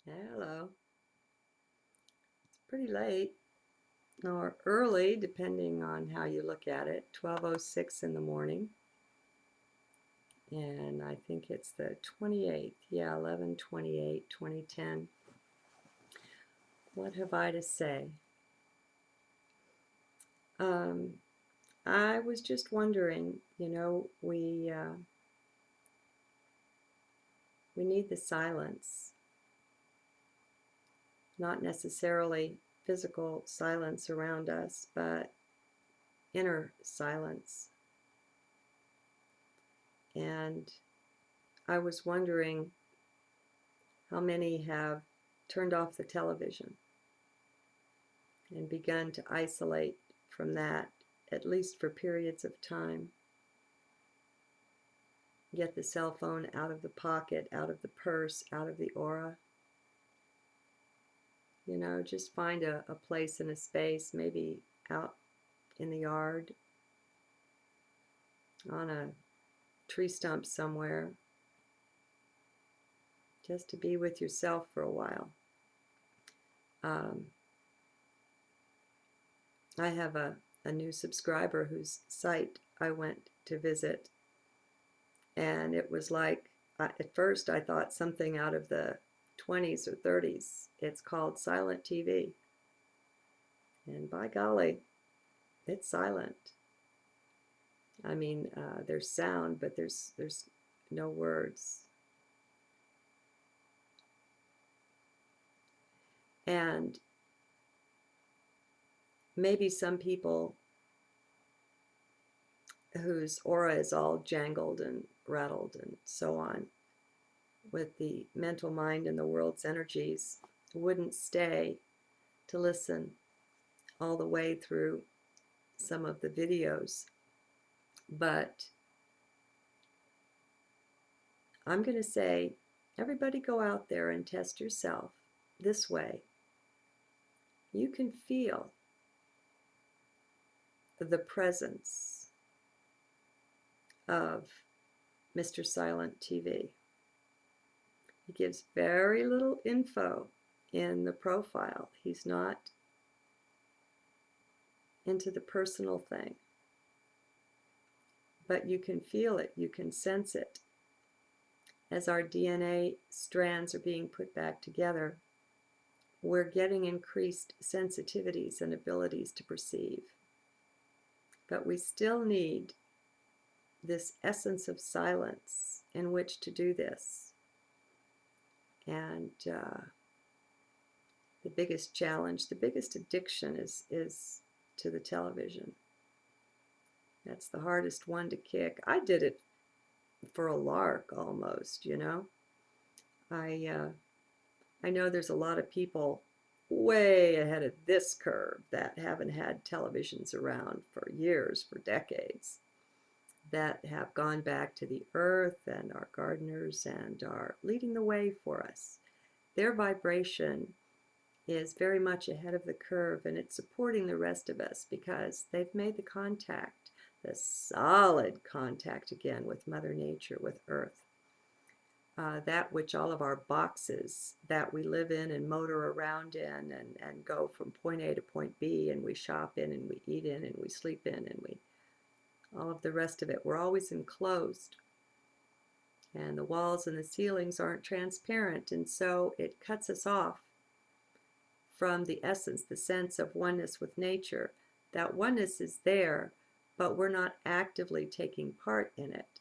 Hello. It's pretty late or early, depending on how you look at it. 12:06 in the morning. And I think it's the 28th. Yeah, 11/28, 2010. What have I to say? Um, I was just wondering, we need the silence, not necessarily physical silence around us, but inner silence. And I was wondering how many have turned off the television and begun to isolate from that, at least for periods of time. Get the cell phone out of the pocket, out of the purse, out of the aura. Just find a place in a space, maybe out in the yard, on a tree stump somewhere, just to be with yourself for a while. I have a new subscriber whose site I went to visit, and it was like, at first I thought something out of the 20s or 30s. It's called Silent TV. And by golly, it's silent. I mean, there's sound, but there's no words. And maybe some people whose aura is all jangled and rattled and so on, with the mental mind and the world's energies, wouldn't stay to listen all the way through some of the videos. But I'm going to say, everybody go out there and test yourself this way. You can feel the presence of Mr. Silent TV. He gives very little info in the profile. He's not into the personal thing. But you can feel it, you can sense it. As our DNA strands are being put back together, we're getting increased sensitivities and abilities to perceive. But we still need this essence of silence in which to do this. And the biggest challenge, the biggest addiction is to the television. That's the hardest one to kick. I did it for a lark almost, I know there's a lot of people way ahead of this curve that haven't had televisions around for years, for decades, that have gone back to the earth and are gardeners and are leading the way for us. Their vibration is very much ahead of the curve, and it's supporting the rest of us because they've made the contact, the solid contact again with Mother Nature, with Earth. That which all of our boxes that we live in and motor around in and go from point A to point B, and we shop in and we eat in and we sleep in and all of the rest of it, we're always enclosed. And the walls and the ceilings aren't transparent, and so it cuts us off from the essence, the sense of oneness with nature. That oneness is there, but we're not actively taking part in it.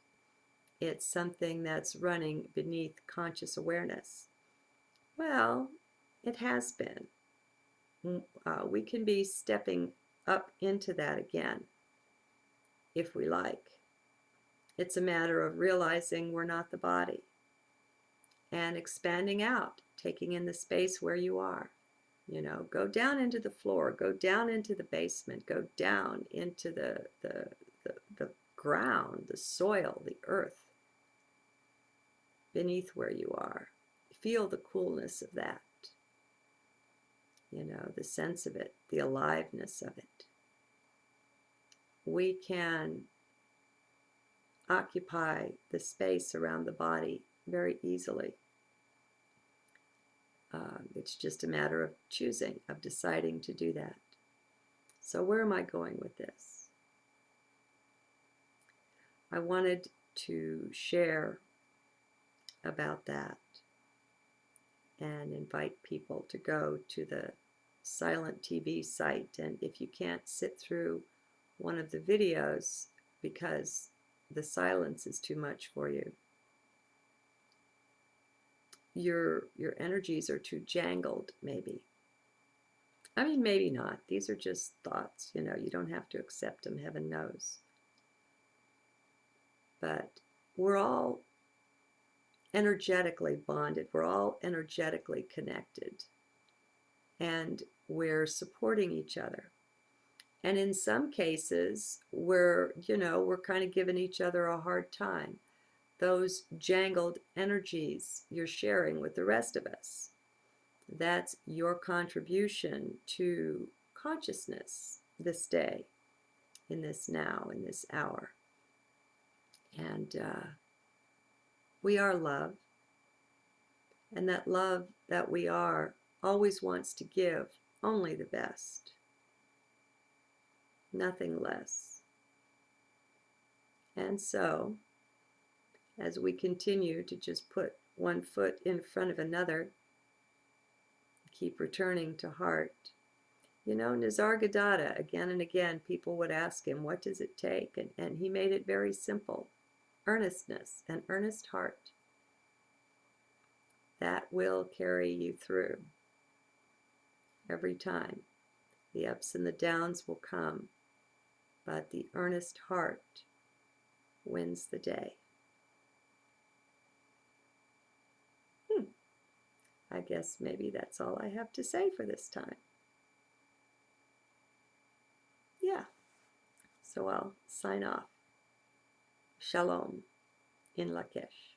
It's something that's running beneath conscious awareness. Well, it has been. We can be stepping up into that again, if we like. It's a matter of realizing we're not the body and expanding out, taking in the space where you are. Go down into the floor, go down into the basement, go down into the ground, the soil, the earth, beneath where you are. Feel the coolness of that, the sense of it, the aliveness of it. We can occupy the space around the body very easily. It's just a matter of choosing, of deciding to do that. So where am I going with this? I wanted to share about that and invite people to go to the Silent TV site. And if you can't sit through one of the videos because the silence is too much for you, your energies are too jangled, maybe. I mean, maybe not. These are just thoughts, you know. You don't have to accept them, heaven knows. But we're all energetically bonded. We're all energetically connected. And we're supporting each other. And in some cases, we're kind of giving each other a hard time. Those jangled energies you're sharing with the rest of us. That's your contribution to consciousness this day, in this now, in this hour. And we are love. And that love that we are always wants to give only the best. Nothing less. And so, as we continue to just put one foot in front of another, keep returning to heart. You know, Nisargadatta, again and again, people would ask him, what does it take? And he made it very simple. Earnestness, an earnest heart. That will carry you through every time. The ups and the downs will come, but the earnest heart wins the day. I guess maybe that's all I have to say for this time. Yeah, so I'll sign off. Shalom in Lakesh.